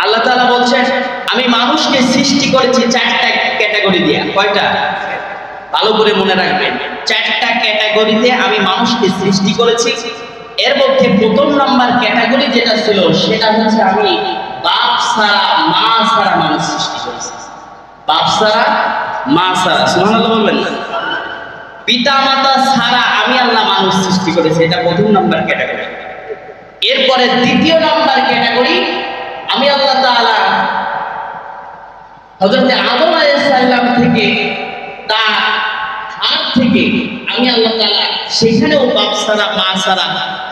আল্লাহ তাআলা বলছেন আমি মানুষকে সৃষ্টি করেছি চারটা ক্যাটাগরি দিয়ে। কয়টা? ভালো করে মনে রাখবেন, চারটা ক্যাটাগরিতে আমি মানুষকে সৃষ্টি করেছি। এর মধ্যে প্রথম নাম্বার ক্যাটাগরি যেটা ছিল সেটা হচ্ছে আমি বাপ ছাড়া মা ছাড়া মানুষ সৃষ্টি করেছি। বাপ ছাড়া মা ছাড়া, সুবহানাল্লাহ বলবেন না? পিতা মাতা ছাড়া আমি আল্লাহ মানুষ সৃষ্টি করেছি, এটা প্রথম নাম্বার ক্যাটাগরি। এরপরে দ্বিতীয় নাম্বার ক্যাটাগরি আমি আল্লাহ তাআলা হযরত আদম আলাইহিস সালাম থেকে তার হাত থেকে আমি আল্লাহ তাআলা সেখানেও বাপ ছাড়া মা ছাড়া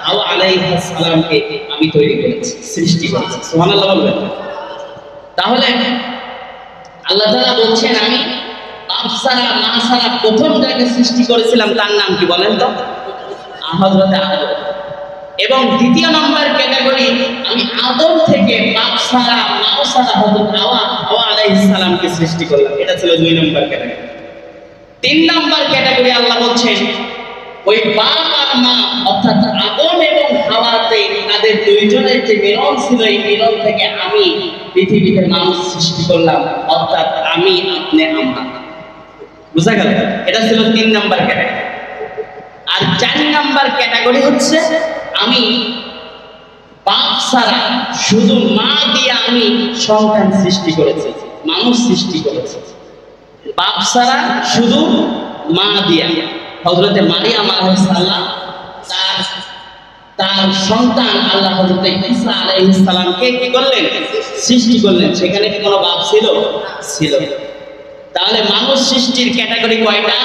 হাওয়া আলাইহিস সালামকে আমি তৈরি করেছি, সৃষ্টি করেছি। সুবহানাল্লাহ বলবেন? তাহলে আল্লাহ তাআলা বলছেন আমি বাপ ছাড়া মা ছাড়া প্রথম যাকে সৃষ্টি করেছিলাম তার নাম কি বলেন তো? হযরত আদম। এবং দ্বিতীয় নম্বর ক্যাটাগরি আমি আদম থেকে বাপ ছাড়া মা ছাড়া হযরত হাওয়া আলাইহিস সালামকে সৃষ্টি করলাম, এটা ছিল 2 নম্বর ক্যাটাগরি। 3 নম্বর ক্যাটাগরি আল্লাহ বলছেন ওই বাপ আর মা অর্থাৎ আদম এবং হাওয়াতে তাদের দুইজনের যে মিলন ছিল, এই মিলন থেকে আমি পৃথিবীতে মানুষ সৃষ্টি করলাম, অর্থাৎ আমি আপনি আমরা। বুঝা গেল? এটা ছিল 3 নম্বর ক্যাটাগরি। আর 4 নম্বর ক্যাটাগরি হচ্ছে আমি বাপ ছাড়া শুধু মা দিয়ে আমি সন্তান সৃষ্টি করেছি, মানুষ সৃষ্টি করেছি। বাপ ছাড়া শুধু মা দিয়া হযরত মারিয়াম আলাইহিস সালাম তার সন্তান আল্লাহ হযরত ঈসা আলাইহিস সালামকে কি করলেন? সৃষ্টি করলেন। সেখানে কি কোনো বাপ ছিল? ছিল। তাহলে মানুষ সৃষ্টির ক্যাটাগরি কয়টা?